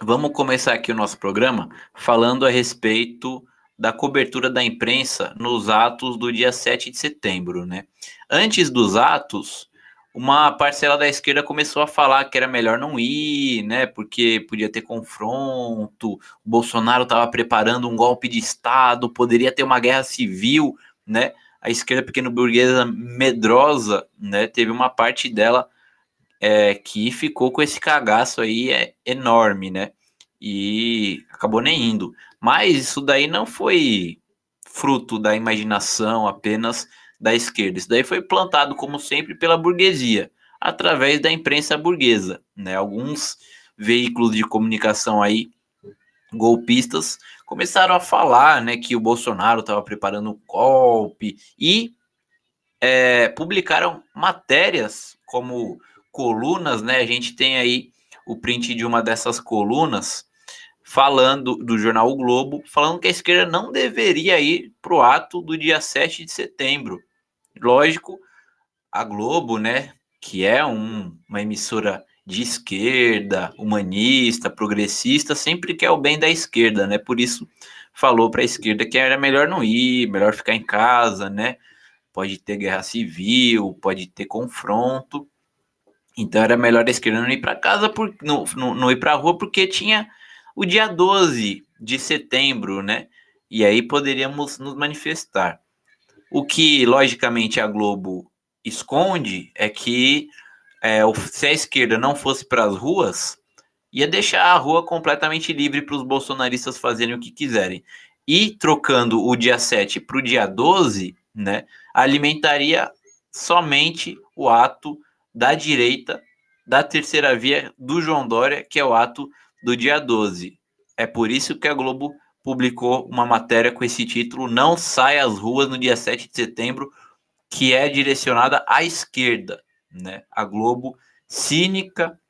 Vamos começar aqui o nosso programa falando a respeito da cobertura da imprensa nos atos do dia 7 de setembro, né? Antes dos atos, uma parcela da esquerda começou a falar que era melhor não ir, né? Porque podia ter confronto, o Bolsonaro estava preparando um golpe de Estado, poderia ter uma guerra civil, né? A esquerda pequeno-burguesa medrosa, né? Teve uma parte dela que ficou com esse cagaço aí enorme, né? E acabou nem indo. Mas isso daí não foi fruto da imaginação apenas da esquerda. Isso daí foi plantado, como sempre, pela burguesia, através da imprensa burguesa, né? Alguns veículos de comunicação aí golpistas começaram a falar, né, que o Bolsonaro estava preparando um golpe e publicaram matérias como colunas, né? A gente tem aí o print de uma dessas colunas falando do jornal O Globo, falando que a esquerda não deveria ir para o ato do dia 7 de setembro. Lógico, a Globo, né, que é uma emissora de esquerda, humanista, progressista, sempre quer o bem da esquerda, né? Por isso falou para a esquerda que era melhor não ir, melhor ficar em casa, né? Pode ter guerra civil, pode ter confronto. Então era melhor a esquerda não ir para casa, não ir para a rua, porque tinha o dia 12 de setembro, né? E aí poderíamos nos manifestar. O que, logicamente, a Globo esconde é que se a esquerda não fosse para as ruas, ia deixar a rua completamente livre para os bolsonaristas fazerem o que quiserem. E trocando o dia 7 para o dia 12, né, alimentaria somente o ato da direita, da terceira via do João Dória, que é o ato do dia 12. É por isso que a Globo publicou uma matéria com esse título: Não saia às ruas no dia 7 de setembro, que é direcionada à esquerda, né? A Globo cínica,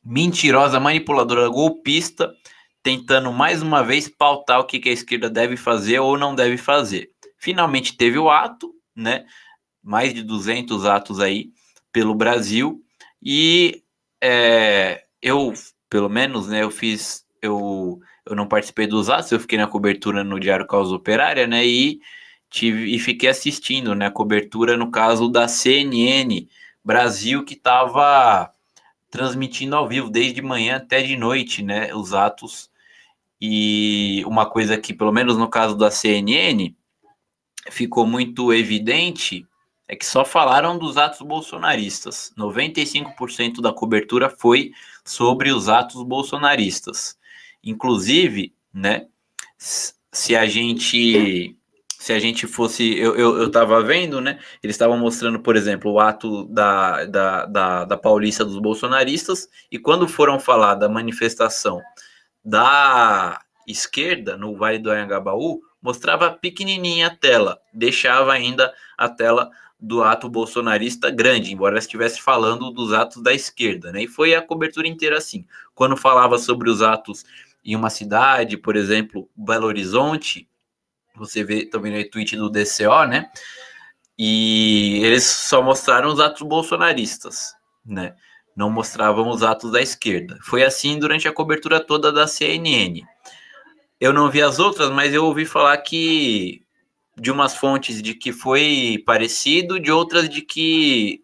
mentirosa, manipuladora, golpista, tentando mais uma vez pautar o que a esquerda deve fazer ou não deve fazer. Finalmente teve o ato, né? Mais de 200 atos aí pelo Brasil e eu, pelo menos, né? Eu não participei dos atos, eu fiquei na cobertura no Diário Causa Operária, né? E fiquei assistindo, né? A cobertura no caso da CNN Brasil, que estava transmitindo ao vivo desde manhã até de noite, né, os atos. E uma coisa que, pelo menos no caso da CNN, ficou muito evidente é que só falaram dos atos bolsonaristas. 95% da cobertura foi sobre os atos bolsonaristas. Inclusive, né, se a gente fosse. Eu tava vendo, né? Eles estavam mostrando, por exemplo, o ato da Paulista dos bolsonaristas, e quando foram falar da manifestação da esquerda no Vale do Anhangabaú, mostrava pequenininha a tela, deixava ainda a tela do ato bolsonarista grande, embora estivesse falando dos atos da esquerda, né? E foi a cobertura inteira assim. Quando falava sobre os atos em uma cidade, por exemplo, Belo Horizonte, você vê também no tweet do DCO, né? E eles só mostraram os atos bolsonaristas, né? Não mostravam os atos da esquerda. Foi assim durante a cobertura toda da CNN. Eu não vi as outras, mas eu ouvi falar que de umas fontes de que foi parecido, de outras de que,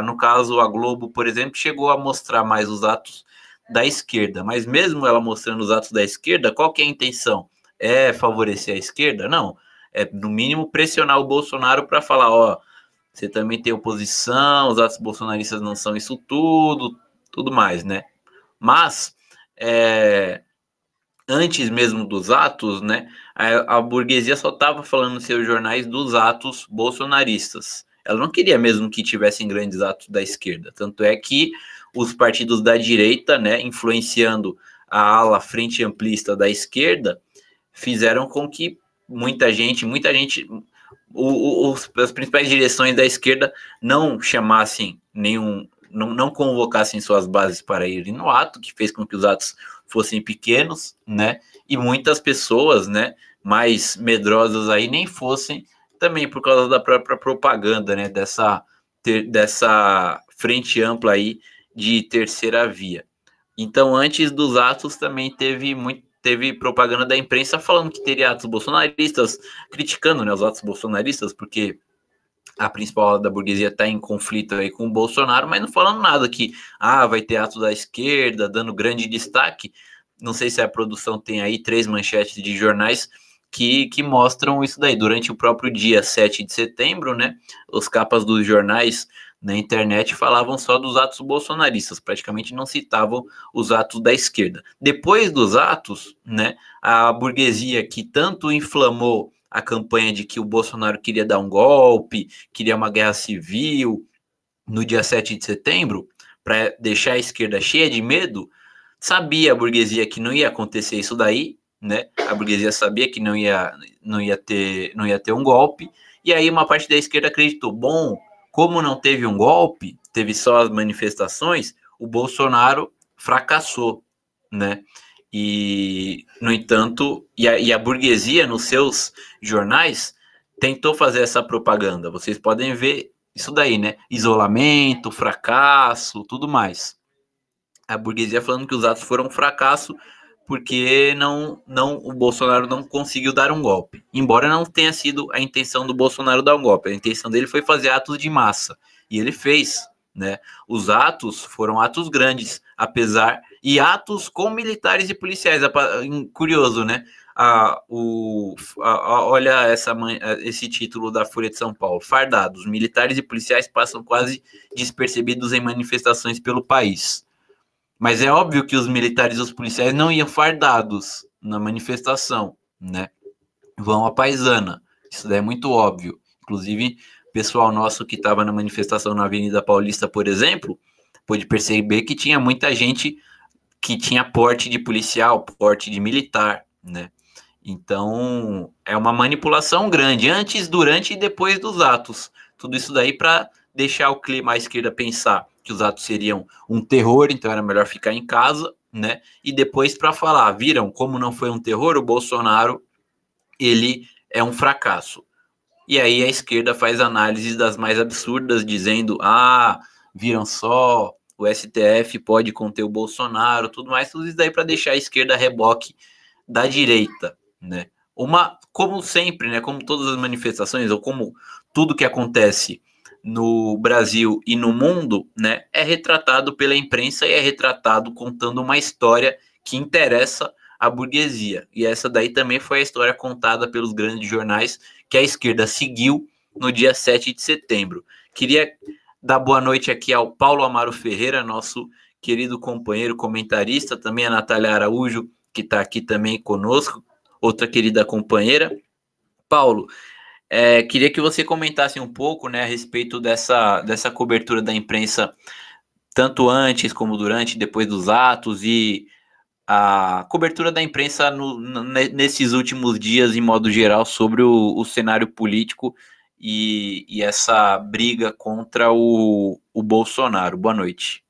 no caso, a Globo, por exemplo, chegou a mostrar mais os atos da esquerda. Mas mesmo ela mostrando os atos da esquerda, qual que é a intenção? É favorecer a esquerda? Não. É, no mínimo, pressionar o Bolsonaro para falar, ó, você também tem oposição, os atos bolsonaristas não são isso tudo, tudo mais, né? Mas, antes mesmo dos atos, né, a burguesia só estava falando nos seus jornais dos atos bolsonaristas. Ela não queria mesmo que tivessem grandes atos da esquerda. Tanto é que os partidos da direita, né, influenciando a ala frente amplista da esquerda, fizeram com que muita gente, as principais direções da esquerda não chamassem não convocassem suas bases para irem no ato, que fez com que os atos fossem pequenos, né? E muitas pessoas, né, mais medrosas aí nem fossem, também por causa da própria propaganda, né, dessa frente ampla aí de terceira via. Então, antes dos atos, também teve propaganda da imprensa falando que teria atos bolsonaristas, criticando, né, os atos bolsonaristas, porque a principal ala da burguesia está em conflito aí com o Bolsonaro, mas não falando nada que vai ter ato da esquerda, dando grande destaque. Não sei se a produção tem aí 3 manchetes de jornais que mostram isso daí. Durante o próprio dia 7 de setembro, né, os capas dos jornais na internet falavam só dos atos bolsonaristas, praticamente não citavam os atos da esquerda. Depois dos atos, né, a burguesia que tanto inflamou a campanha de que o Bolsonaro queria dar um golpe, queria uma guerra civil no dia 7 de setembro, para deixar a esquerda cheia de medo, sabia a burguesia que não ia acontecer isso daí, né? A burguesia sabia que não ia ter um golpe, e aí uma parte da esquerda acreditou, bom, como não teve um golpe, teve só as manifestações, o Bolsonaro fracassou, né? E, no entanto, a burguesia, nos seus jornais, tentou fazer essa propaganda. Vocês podem ver isso daí, né? Isolamento, fracasso, tudo mais. A burguesia falando que os atos foram um fracasso porque o Bolsonaro não conseguiu dar um golpe. Embora não tenha sido a intenção do Bolsonaro dar um golpe. A intenção dele foi fazer atos de massa. E ele fez, né? Os atos foram atos grandes, apesar... E atos com militares e policiais. Curioso, né? Olha esse título da Folha de São Paulo. Fardados. Militares e policiais passam quase despercebidos em manifestações pelo país. Mas é óbvio que os militares e os policiais não iam fardados na manifestação, né? Vão à paisana. Isso daí é muito óbvio. Inclusive, o pessoal nosso que estava na manifestação na Avenida Paulista, por exemplo, pôde perceber que tinha muita gente que tinha porte de policial, porte de militar, né? Então, é uma manipulação grande, antes, durante e depois dos atos. Tudo isso daí para deixar o clima à esquerda pensar que os atos seriam um terror, então era melhor ficar em casa, né? E depois para falar, viram como não foi um terror, o Bolsonaro, ele é um fracasso. E aí a esquerda faz análises das mais absurdas, dizendo, viram só, o STF pode conter o Bolsonaro, tudo mais, tudo isso daí para deixar a esquerda a reboque da direita, né? Como sempre, né? Como todas as manifestações, ou como tudo que acontece no Brasil e no mundo, né? É retratado pela imprensa e é retratado contando uma história que interessa a burguesia. E essa daí também foi a história contada pelos grandes jornais que a esquerda seguiu no dia 7 de setembro. Queria dar boa noite aqui ao Paulo Amaro Ferreira, nosso querido companheiro comentarista, também a Natália Araújo, que está aqui também conosco, outra querida companheira. Paulo, queria que você comentasse um pouco, né, a respeito dessa cobertura da imprensa, tanto antes como durante e depois dos atos, e a cobertura da imprensa nesses últimos dias, em modo geral, sobre o cenário político e essa briga contra o Bolsonaro. Boa noite.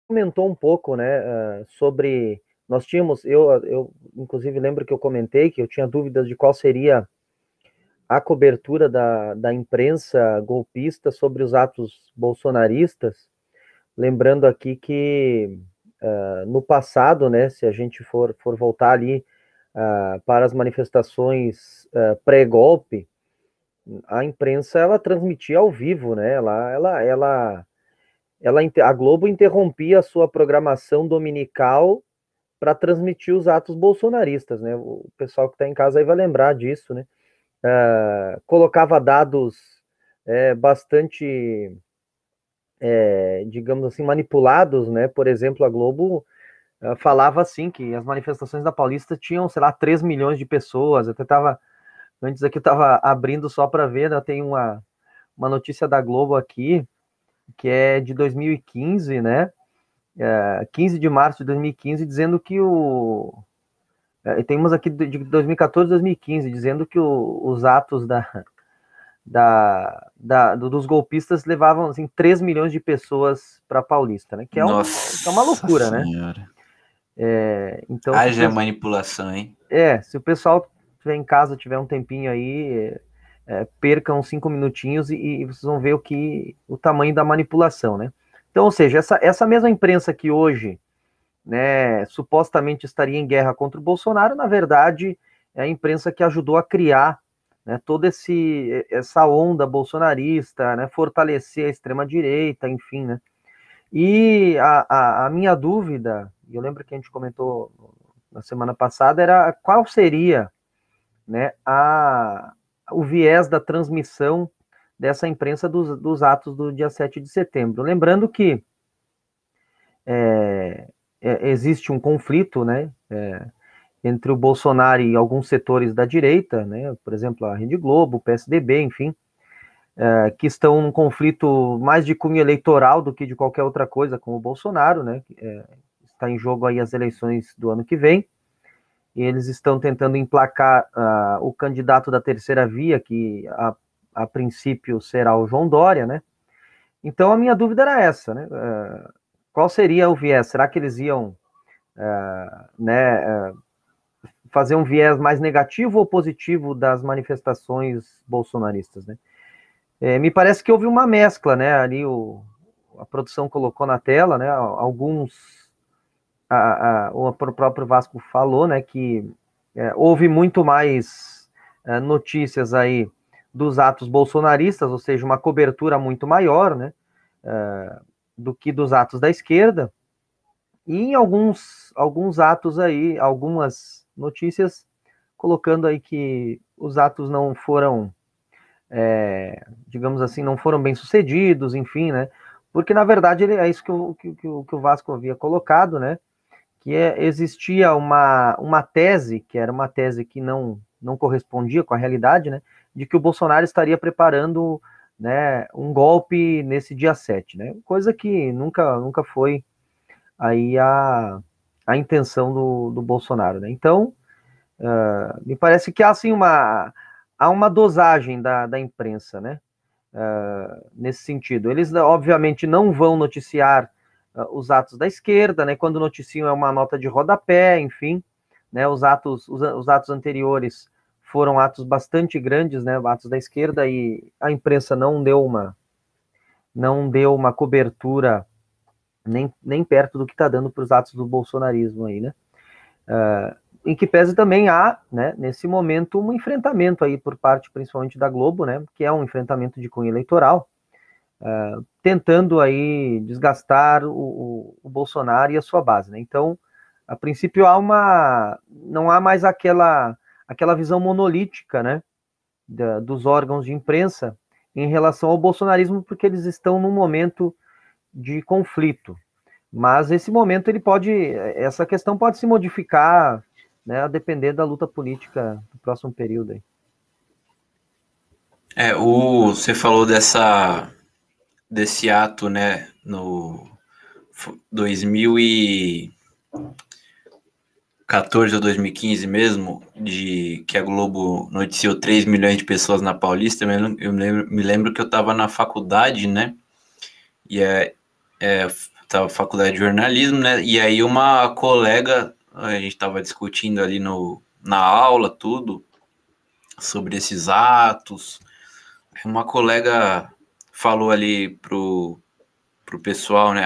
Comentou um pouco, né, sobre nós tínhamos, eu inclusive lembro que eu comentei que eu tinha dúvidas de qual seria a cobertura da imprensa golpista sobre os atos bolsonaristas, lembrando aqui que no passado, né, se a gente for voltar ali para as manifestações pré-golpe, a imprensa ela transmitia ao vivo, né, a Globo interrompia a sua programação dominical para transmitir os atos bolsonaristas, né? O pessoal que está em casa aí vai lembrar disso, né? Colocava dados bastante, digamos assim, manipulados, né? Por exemplo, a Globo falava assim que as manifestações da Paulista tinham, sei lá, 3 milhões de pessoas. Até estava, antes aqui eu estava abrindo só para ver, né? Tem uma notícia da Globo aqui, que é de 2015, né? 15 de março de 2015, dizendo que tem umas aqui de 2014 e 2015, dizendo que os atos dos golpistas levavam assim, 3 milhões de pessoas para Paulista, né? Que é, Nossa é uma loucura, senhora. né? Então, Haja manipulação, hein? se o pessoal tiver em casa, tiver um tempinho aí, percam 5 minutinhos e vocês vão ver o tamanho da manipulação, né? Então, ou seja, essa mesma imprensa que hoje, né, supostamente estaria em guerra contra o Bolsonaro, na verdade, é a imprensa que ajudou a criar, né, toda essa onda bolsonarista, né, fortalecer a extrema-direita, enfim, né? E a minha dúvida, eu lembro que a gente comentou na semana passada, era qual seria, né, o viés da transmissão dessa imprensa dos atos do dia 7 de setembro. Lembrando que existe um conflito, né, entre o Bolsonaro e alguns setores da direita, né, por exemplo, a Rede Globo, o PSDB, enfim, que estão num conflito mais de cunho eleitoral do que de qualquer outra coisa com o Bolsonaro, né, está em jogo aí as eleições do ano que vem, e eles estão tentando emplacar o candidato da terceira via, que a princípio será o João Dória, né? Então a minha dúvida era essa, né? Qual seria o viés? Será que eles iam, né, fazer um viés mais negativo ou positivo das manifestações bolsonaristas, né? Me parece que houve uma mescla, né? Ali a produção colocou na tela, né? O próprio Vasco falou, né, que houve muito mais notícias aí dos atos bolsonaristas, ou seja, uma cobertura muito maior, né, do que dos atos da esquerda, e em alguns atos aí, algumas notícias colocando aí que os atos não foram, digamos assim, não foram bem sucedidos, enfim, né, porque na verdade é isso que o Vasco havia colocado, né, que existia uma tese, que era uma tese que não correspondia com a realidade, né, de que o Bolsonaro estaria preparando, né, um golpe nesse dia 7, né, coisa que nunca foi aí a intenção do Bolsonaro, né. Então, me parece que há, assim, há uma dosagem da imprensa, né, nesse sentido. Eles, obviamente, não vão noticiar os atos da esquerda, né? Quando noticiam é uma nota de rodapé, enfim, né? Os atos anteriores foram atos bastante grandes, né? Atos da esquerda, e a imprensa não deu uma cobertura nem perto do que está dando para os atos do bolsonarismo aí, né? Em que pese também há, né, nesse momento, um enfrentamento aí por parte, principalmente da Globo, né? Que é um enfrentamento de cunho eleitoral, tentando aí desgastar o Bolsonaro e a sua base, né? Então, a princípio não há mais aquela visão monolítica, né, dos órgãos de imprensa em relação ao bolsonarismo, porque eles estão num momento de conflito. Mas esse momento essa questão pode se modificar, né, a depender da luta política do próximo período aí. Você falou desse ato, né, no 2014 ou 2015 mesmo, de que a Globo noticiou 3 milhões de pessoas na Paulista. Eu me lembro que eu estava na faculdade, né, e estava faculdade de jornalismo, né, e aí uma colega, a gente estava discutindo ali na aula, tudo, sobre esses atos. Uma colega falou ali pro pessoal, né?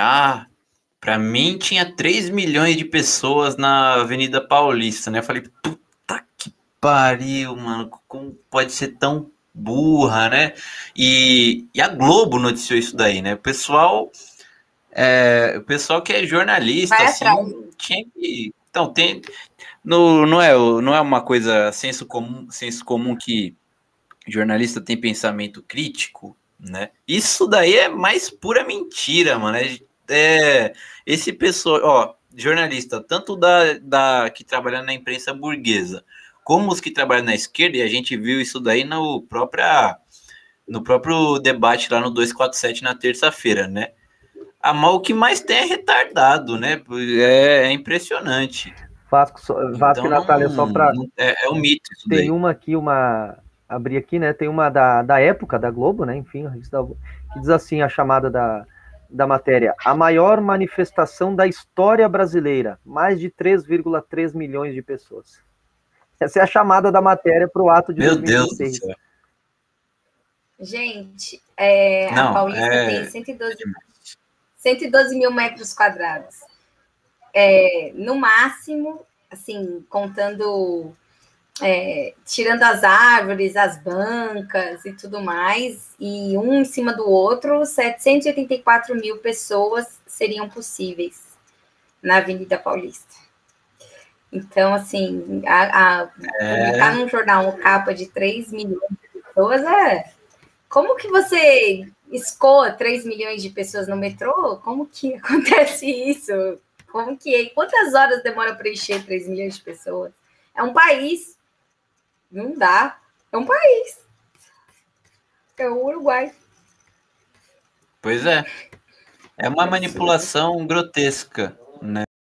Pra mim tinha 3 milhões de pessoas na Avenida Paulista, né? Eu falei, puta que pariu, mano. Como pode ser tão burra, né? E a Globo noticiou isso daí, né? O pessoal que é jornalista, vai assim, atrás. tinha que... Então, não é uma coisa senso comum que jornalista tem pensamento crítico, né? Isso daí é mais pura mentira, mano. Esse pessoal, ó, jornalista, tanto que trabalha na imprensa burguesa, como os que trabalham na esquerda, e a gente viu isso daí no próprio debate lá no 247 na terça-feira, né? O que mais tem é retardado, né? É impressionante. Vasco Então, e Natália, só para... é um mito isso Tem daí. uma aqui, abrir aqui, né? Tem uma da época da Globo, né? Enfim, que diz assim a chamada da matéria: a maior manifestação da história brasileira, mais de 3,3 milhões de pessoas. Essa é a chamada da matéria para o ato de Meu Deus do 2026. céu. Gente, a Não, Paulista tem 112 mil metros quadrados. No máximo, assim, contando, tirando as árvores, as bancas e tudo mais, e um em cima do outro, 784 mil pessoas seriam possíveis na Avenida Paulista. Então, assim, publicar num jornal uma capa de 3 milhões de pessoas Como que você escoa 3 milhões de pessoas no metrô? Como que acontece isso? Quantas horas demora para encher 3 milhões de pessoas? É um país. Não dá. É um país. É o Uruguai. Pois é. É uma manipulação grotesca, né?